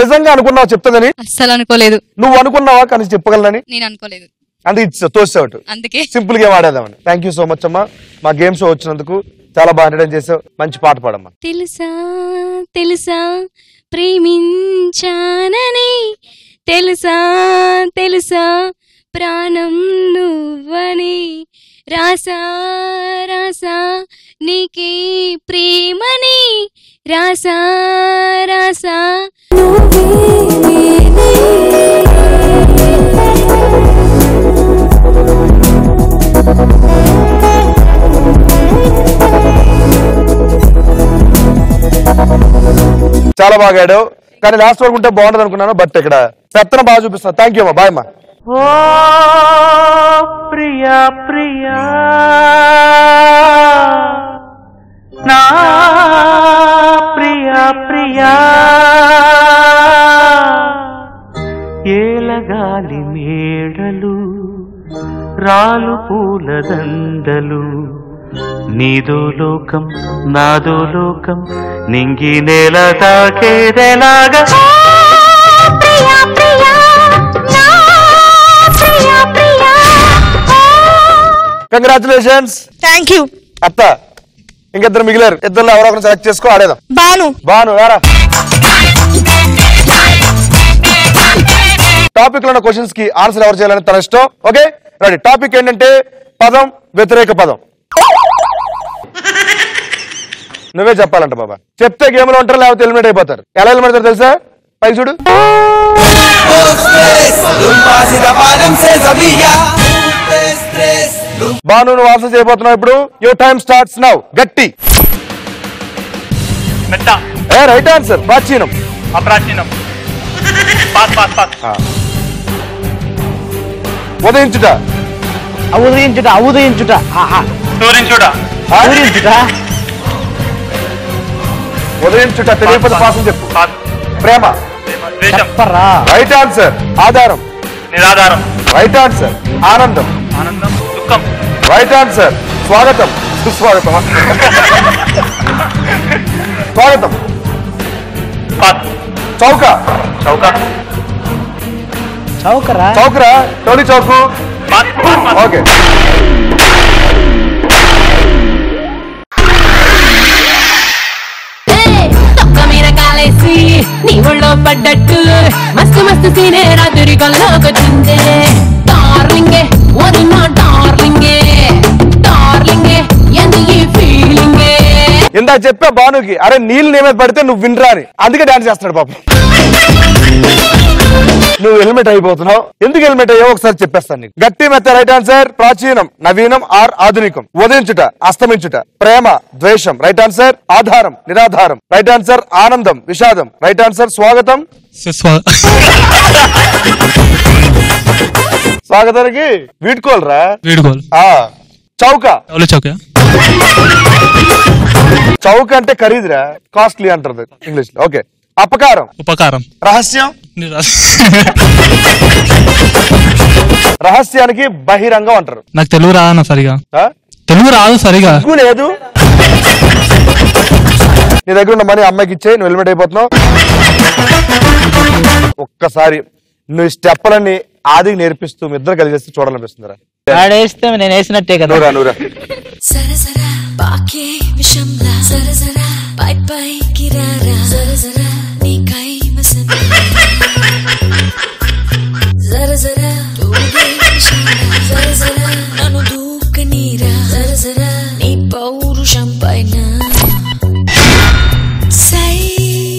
నిజంగా అనుకున్నావా చెప్తుందని? అస్సలు అనుకోలేదు. నువ్వు అనుకున్నావా కానీ చెప్పగలనని? నేను అనుకోలేదు. అందుకే తోసావు. అందుకే సింపుల్ గేమ్ ఆడేదామని. థ్యాంక్ యూ సో మచ్ అమ్మా, మా గేమ్ షో వచ్చినందుకు. చాలా బాగా ఎంటర్టైన్ చేసావు. మంచి పాట పాడమ్మా. తెలుసా తెలుసా ప్రేమించానని, తెలుసా తెలుసా ప్రాణం నువ్వని, రాసా రాసా నీకే ప్రేమని, రాసా రాసా చాలా బాగా ఆడావు, కానీ లాస్ట్ వరకు ఉంటే బాగుండదు అనుకున్నాను. బట్ ఇక్కడ పెత్తన బాగా చూపిస్తున్నా. థ్యాంక్ యూ అమ్మా. బాయ్ అమ్మా. ఓ ప్రియా ప్రియా నా ప్రియా ప్రియా, ఏలగాలి మేడలు రాలు పూల దండలు, నీదో లోకం నాదో లోకం, నింగి నేల తాకేదెలాగా. కంగ్రాచులేషన్స్. Thank you. అత్త ఇంకిద్దరు మిగిలారు. ఇద్దరు ఎవరో ఒకరు సెలెక్ట్ చేసుకో, ఆడేదాం. బాను వేరా. టాపిక్ లో ఉన్న క్వశ్చన్స్ కి ఆన్సర్ ఎవరు చేయాలని తన ఇష్టం. Okay ready. టాపిక్ ఏంటంటే పదం వ్యతిరేక పదం. నువ్వే చెప్పాలంట బాబా. చెప్తే గేమ్ లో ఉంటారు, లేకపోతే ఎలిమినేట్ అయిపోతారు. ఎలా ఎలిమినేట్ అవుతారు తెలుసా? పై చూడు. బాను నువ్వు ఆన్సర్ చేయబోతున్నావు ఇప్పుడు. Your time starts now. గట్టి. Right answer. ప్రాచీనం. అప్రాచీనం. ఉదయించుట. ఉదయించుట. ఉదయించుట. సూర్యుచుట. సూర్యించుట. ఉదయించుట. తెలియకపోతే పాసం చెప్పు. ప్రేమ. చెప్పరా. Right answer. ఆధారం. నిరాధారం. Right answer. ఆనందం. ఆనందం. దుఃఖం. Right answer. స్వాగతం. సుస్వాగతం. స్వాగతం. చౌక. చౌక. చౌకరా. చౌకరా. టోలీ చౌకు. ఓకే. నీ ఒళ్ళో పడ్డట్టు మస్తు మస్తు సీనే రాత్రి కల్లోకొచ్చిందే డార్లింగ్ ఇందాక చెప్పా భానుకి, అరే నీళ్ళు నీ మీద పడితే నువ్వు వినరా అని, అందుకే డాన్స్ చేస్తున్నాడు పాపం. నువ్వు హెల్మెట్ అయిపోతున్నావు, ఎందుకు హెల్మెట్ అయ్యావు ఒకసారి చెప్పేస్తాను నీకు. గట్టి మెత్త రైట్ ఆన్సర్. ప్రాచీనం, నవీనం ఆర్ ఆధునికం. ఉదయించుట, అస్తమించుట. ప్రేమ, ద్వేషం రైట్ ఆన్సర్. ఆధారం, నిరాధారం రైట్ ఆన్సర్. ఆనందం, విషాదం రైట్ ఆన్సర్. స్వాగతం, స్వాగతానికి వీడ్కోల్ రా. వీడ్కోల్. చౌక, చౌక. చౌక అంటే ఖరీదురా, కాస్ట్లీ అంటారు ఇంగ్లీష్ లో. ఓకే. అపకారం, ఉపకారం. రహస్యం, రహస్యానికి బహిరంగం అంటారు. నాకు తెలుగు రాదన్న సరిగా, తెలుగు రాదు సరిగా. లేదు, నీ దగ్గర ఉన్న మనీ అమ్మాయికి ఇచ్చే, నువ్వు హెల్మెట్ అయిపోతున్నావు. ఒక్కసారి నువ్వు స్టెప్పులన్నీ ఆదికి నేర్పిస్తూ మీ ఇద్దరు కలిసి చూడాలనిపిస్తుందిరా. ఆడేస్తే నేను వేసినట్టే కదా. నూరా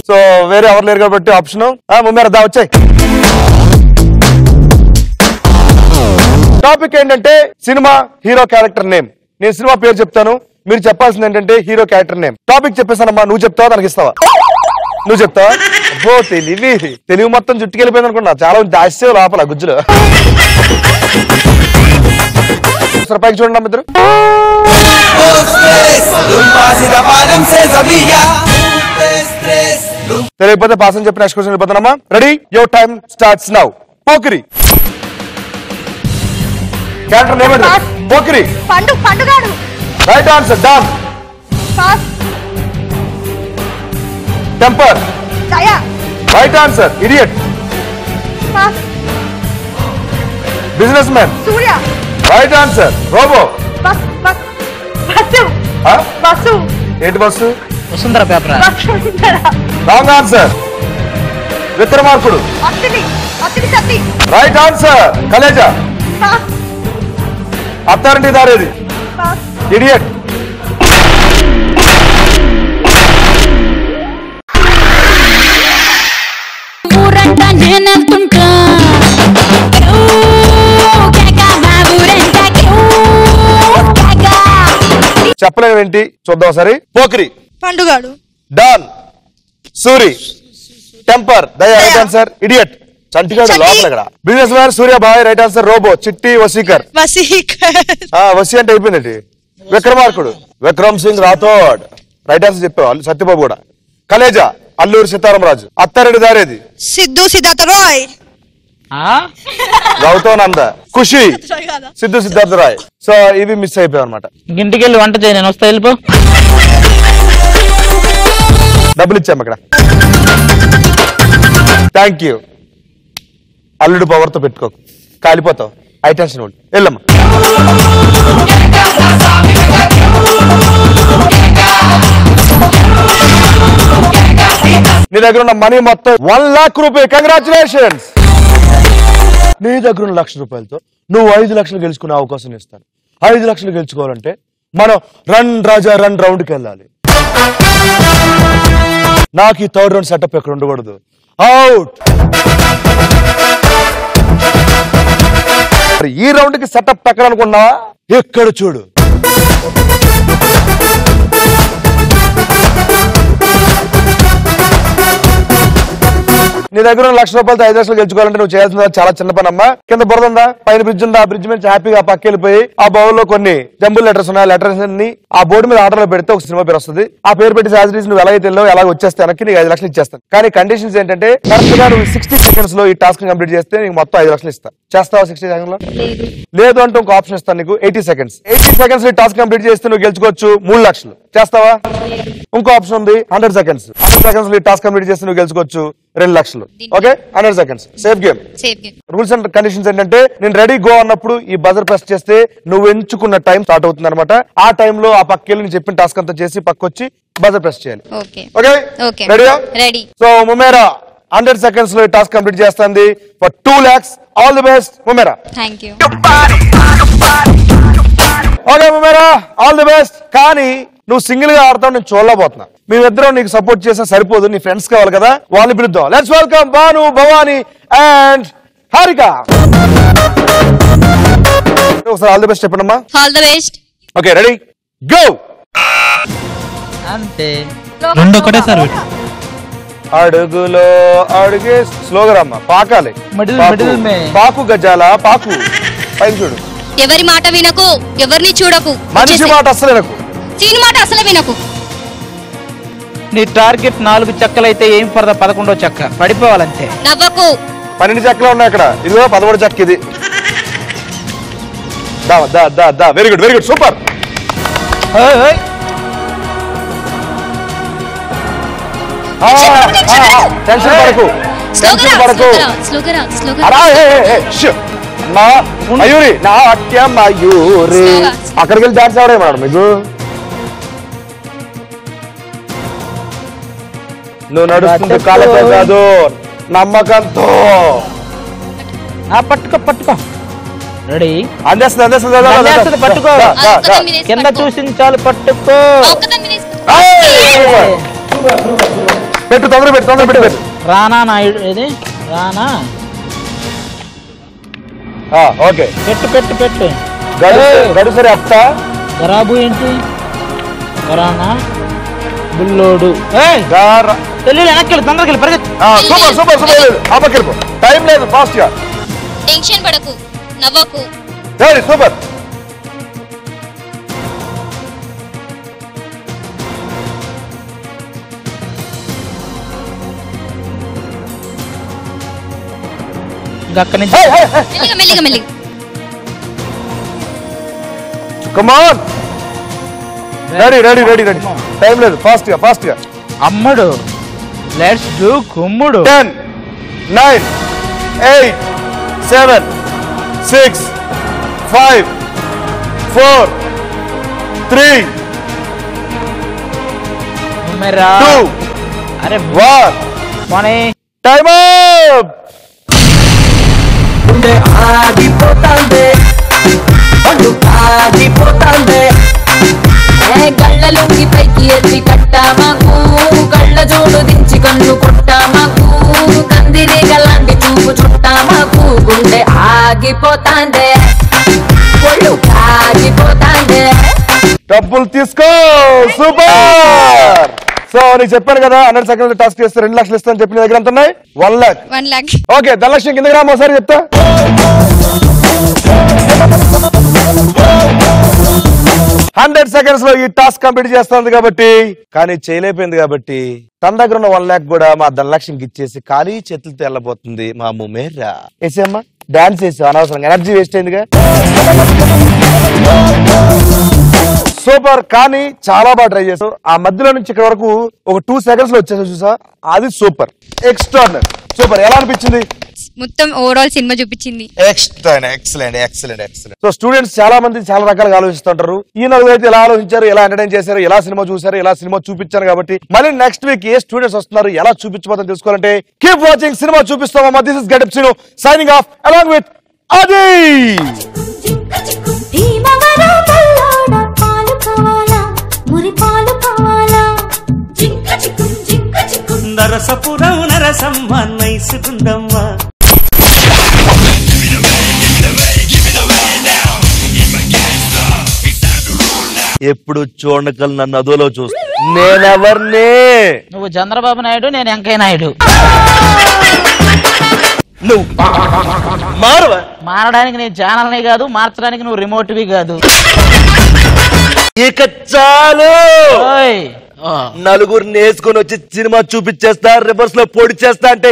సో వేరే ఎవరు లేరు కాబట్టి ఆప్షన్ ముందర దా వచ్చాయి. టాపిక్ ఏంటంటే సినిమా హీరో క్యారెక్టర్ నేమ్. నేను సినిమా పేరు చెప్తాను, మీరు చెప్పాల్సింది ఏంటంటే హీరో క్యారెక్టర్ నేమ్. టాపిక్ చెప్పేసానమ్మా, నువ్వు చెప్తావా తనకి ఇస్తావా? నువ్వు చెప్తావా? ఓ తెలివి మొత్తం చుట్టుకెళ్ళిపోయింది అనుకున్నా, చాలా దాస్తే లోపల గుజ్జులో. పైకి చూడండి అమ్మ ఇద్దరు. తెలియకపోతే పాస్ అని చెప్పి నెక్స్ట్ క్వశ్చన్ వెళ్ళిపోతానమ్మా. Ready? Your time starts now. Pokiri character name ఏంటి? Pokiri. Right answer. Don. Temper. Right answer. Idiot. Businessman. Right answer. Robo. ఏంటి bus? Vasundhara paper. Wrong answer. Vikramarkudu. Right answer. Khaleja. Attarinti Daredi. Idiot. చెప్పలేవేంటి చూద్దాం ఒకసారి. Pokiri. Pandugadu. Don. Suri. Temper. Daya. Right answer. Idiot. Chantigadu లోపల ఇక్కడ. Businessman. Surya Bhai. Right answer. Robo. Chitti. వసీకర్. వసీ అంటే అయిపోయిందండి. విక్రమార్కుడు. విక్రమ్ సింగ్ రాథోడ్. రైట్ ఆన్సర్ చెప్పావు. సత్యబాబు కూడా. కలేజా. అల్లూరి సీతారామరాజు. అత్తారెడ్డి దారేది. సిద్ధు సిద్ధార్థ రాయ్. గౌతమానంద. ఖుషి. సిద్ధు సిద్ధార్థ రాయ్. సో ఇవి మిస్ అయిపోయావు అనమాట. ఇంటికి వెళ్ళి వంట చేయి, నేను వస్తా. వెళ్ళిపో. డబ్బులు ఇచ్చాము ఇక్కడ. Thank you. అల్లుడు పవర్తో పెట్టుకో, కాలిపోతావు. ఐ టెన్షన్ వాళ్ళు. వెళ్ళమ్మా. నీ దగ్గర ఉన్న మనీ మొత్తం 1 लाख రూపాయలు. కంగ్రాచులేషన్స్. నీ దగ్గర ఉన్న ₹1,00,000 నువ్వు 5 లక్షలు గెలుచుకునే అవకాశం ఇస్తాను. 5 లక్షలు గెలుచుకోవాలంటే మనం రన్ రాజా రన్ రౌండ్కి వెళ్ళాలి. నాకు ఈ థర్డ్ రౌండ్ సెటప్ ఎక్కడ ఉండకూడదు. అవుట్. ఈ రౌండ్ కి సెటప్ ఎక్కడ అనుకున్నావా? ఎక్కడ చూడు. నీ దగ్గర ₹1,00,000 5 లక్షలు గెలుచుకోవాలంటే నువ్వు చేయాల్సిన చాలా చిన్న పని అమ్మా. కింద బురద ఉందా? పైన బ్రిడ్జ్ ఉందా? ఆ బ్రిడ్జ్ నుంచి హ్యాపీగా పక్క వెళ్ళిపోయి ఆ బౌల్ లో కొన్ని జంబుల్ లెటర్స్ ఉన్నాయి. లెటర్స్ అన్ని ఆ బోర్డు మీద ఆర్డర్ లో పెడితే ఒక సినిమా పేరు వస్తుంది. ఆ పేరు పెట్టి సాలరీస్ నువ్వు ఎలా అయితే వెళ్ళావు ఎలా వచ్చేస్తే వెనక్కి నీకు 5 లక్షలు ఇచ్చేస్తాను. కానీ కండిషన్స్ ఏంటంటే కరెక్ట్ గా నువ్వు 60 seconds లో ఈ టాస్క్ కంప్లీట్ చేస్తే నీకు మొత్తం 5 లక్షలు ఇస్తా. చేస్తావా 60 seconds లో? లేదు అంటే ఇంకో ఆప్షన్ ఇస్తాను నీకు. 80 seconds. 80 seconds లో టాస్క్ కంప్లీట్ చేస్తే నువ్వు గెలుచుకోవచ్చు 3 లక్షలు. చేస్తావా? ఇంకో ఆప్షన్ ఉంది 100 seconds. 100 seconds లో టాస్క్ కంప్లీట్ చేస్తే నువ్వు గెలుచుకోవచ్చు 2 లక్షలు. Okay, 100 seconds. Safe game. Rules and conditions ఏంటంటే నేను రెడీ గో అన్నప్పుడు ఈ బజర్ ప్రెస్ చేస్తే నువ్వు ఎంచుకున్న టైం స్టార్ట్ అవుతుంది అనమాట. ఆ టైంలో ఆ పక్కెళ్ళి నేను చెప్పిన టాస్క్ అంతా చేసి పక్కొచ్చి బజర్ ప్రెస్ చేయాలి. ఓకే, రెడీయా? రెడీ. సో ముమేరా 100 seconds లో టాస్క్ కంప్లీట్ చేస్తుంది for 2 lakhs. All the best Mumera. Thank you. Okay Mumera, all the best. కానీ నువ్వు సింగిల్ గా ఆడతావు, నేను చూడలేకపోతున్నా. మేమిద్దరం నీకు సపోర్ట్ చేసా సరిపోదు, నీ ఫ్రెండ్స్ కావాలి కదా, వాళ్ళని పిలుద్దాం. Let's welcome Bhanu, Bhavani and Harika. ఒకసారి ఆల్ ది బెస్ట్ చెప్పండి అమ్మా. All the best. Okay ready go. అంతే రెండు ఒకటేసారి అడుగులో అడుగే స్లోగా రమ్మా, పాకాలి. పాకు గజాల పాకు, పైకి చూడు. ఎవరి మాట వినకు, ఎవరిని చూడకు, మనిషి మాట అస్సలు వినకు, సీన్ మాట అసలు వినకు. నీ టార్గెట్ 4 చెక్కలైతే ఏం పడదా 11వ చెక్క పడిపోవాలంతే. నవ్వకు. 12 చెక్కలు ఉన్నాయి అక్కడ, ఇదిగో 11 చెక్క ఇది. Very good very good super. Tension పడకు, టెన్షన్ పడకు. మయూరి నాట్య మయూరి, అక్కడికి వెళ్ళి డాన్స్ ఆడే మేడం మీకు. నువ్వు నడుస్తుంది కాళ్ళతో కాదు, నమ్మకంతో. పట్టుకో పట్టుకో. రెడీ. అందేస్తుంది పట్టుకో. కింద చూసింది చాలు, పట్టుకో. పెట్టు, తొందర పెట్టు. రానా నాయుడు ఏది రానా. ఓకే పెట్టు. గడు సరే అత్త. గరాబు ఏంటి? గరానా బుల్లోడు. తెలియదు, వెనక్కి తొందరకి వెళ్ళి పరిగెత్తి. సూపర్ అమ్మకెళ్ళిపో, టైం లేదు, ఫాస్ట్ గా. టెన్షన్ పడకు, నవ్వకు. సూపర్. అక్కడి నుంచి మెల్లిగా. Come on. రెడీ. టైం లేదు, ఫాస్ట్ గా. అమ్మడు లెట్స్ డూ కుమ్ముడు. 10 9 8 7 6 5 4 3 2 అరే 1 మనీ టైం అప్. ఆగిపోతాందే ఆగిపోతాందే గళ్ళలుంగి పైకి ఎత్తి కట్టామాకు, కళ్ళ జోడు దించి కన్ను కొట్టామాకు, కందిరీగలాంటి చూపు చుట్టామాకు, గుండె ఆగిపోతాందే ఒళ్ళు ఆగిపోతాందే. డబ్బులు తీసుకో. సూపర్. సో నీకు చెప్పాను కదా 100 సెకండ్ల టాస్క్ చేస్తే 2 లక్షలు ఇస్తాను చెప్పిన దగ్గర ఎంత ఉన్నాయి? 1 లక్ష. ఓకే 10 లక్షలు కిందకి రామా ఒకసారి చెప్తా. 100 సెకండ్స్ లో ఈ టాస్క్ కంప్లీట్ చేస్తుంది కాబట్టి, కానీ చేయలేకపోయింది కాబట్టి తన దగ్గర ఉన్న 1 లక్ష కూడా మా ధనలక్ష్మికి ఇచ్చేసి ఖాళీ చేతులతో వెళ్ళబోతుంది మా ముమేరా. వేసేమ్మా, డాన్స్ వేసావు అనవసరంగా, ఎనర్జీ వేస్ట్ అయిందిగా. సూపర్. కానీ చాలా బాగా ట్రై చేసావు. ఆ మధ్యలో నుంచి ఇక్కడ వరకు ఒక 2 సెకండ్స్ లో వచ్చేసావు చూసా, అది సూపర్, ఎక్స్ట్రార్డినరీ. సూపర్. ఎలా అనిపించింది? మొత్తం ఓవరాల్ సినిమా చూపించింది. ఎక్సలెంట్. సో స్టూడెంట్స్ చాలా మంది చాలా రకాలుగా ఆలోచిస్తుంటారు. ఈ నలుగురు అయితే ఎలా ఆలోచించారు, ఎలా ఎంటర్టైన్ చేశారు, ఎలా సినిమా చూసారు, ఎలా సినిమా చూపించారు. కాబట్టి మళ్ళీ నెక్స్ట్ వీక్ ఏ స్టూడెంట్స్ వస్తున్నారు, ఎలా చూపించబోతుందో తెలుసుకోవాలంటే కీప్ వాచింగ్. సినిమా చూపిస్తామమ్మా. This is getup Seenu signing off along with అది. నరసపురం నరసమ్మ నైసుకుందమ్మ. ఎప్పుడు చూడకల్ నన్ను అదోలో చూస్తా. నేనెవర్నే? నువ్వు చంద్రబాబు నాయుడు, నేను వెంకయ్య నాయుడు. నువ్వు మారడానికి నీ ఛానల్ ని కాదు, మార్చడానికి నువ్వు రిమోట్వి కాదు. ఇక చాలు. నలుగురు నేసుకొని వచ్చి సినిమా చూపించేస్తా, రివర్స్ లో పొడి చేస్తా అంటే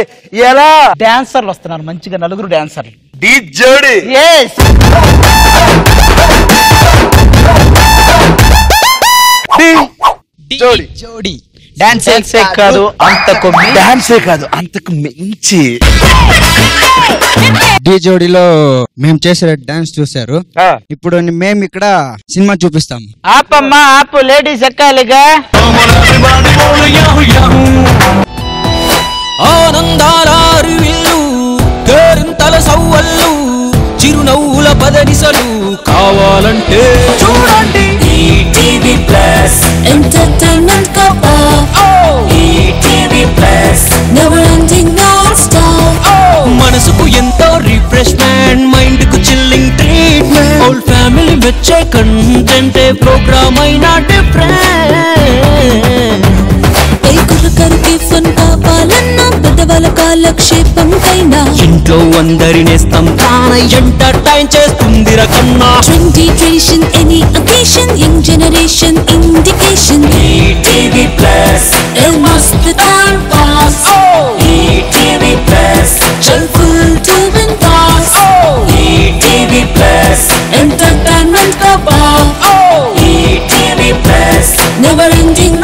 ఎలా? డాన్సర్లు వస్తున్నారు మంచిగా, నలుగురు డాన్సర్లు. డి జోడి. జోడి డాన్సే కాదు అంతకు మించి. డి జోడిలో మేము చేసే డాన్స్ చూసారు. ఇప్పుడు మేము ఇక్కడ సినిమా చూపిస్తాం. ఆపమ్మా ఆపు, లేడీస్ ఎక్కాలిగా. ఆనందాలు కేరింతల సవ్వళ్ళు, చిరునవ్వుల పదనిసలు కావాలంటే చూడండి. కంటెంటే ప్రోగ్రామ్ అయినా డిఫరెంట్. కుర్రకారుకి ఫన్ కావాలన్నా పెద్దవాళ్ళ కాలక్షేపం కైనా ఇంట్లో అందరినేస్తాం తానై ఎంటర్టైన్ చేస్తుంది రకన్నా. Trendy tradition any occasion young generation indication. ETV plus మస్త్ టైం పాస్. ఈటీవీ ప్లస్ చల్ ఫుల్ టు బిందాస్. ఈటీవీ ప్లస్ ఎంటర్టైన్మెంట్ కా boss. ETV plus never ending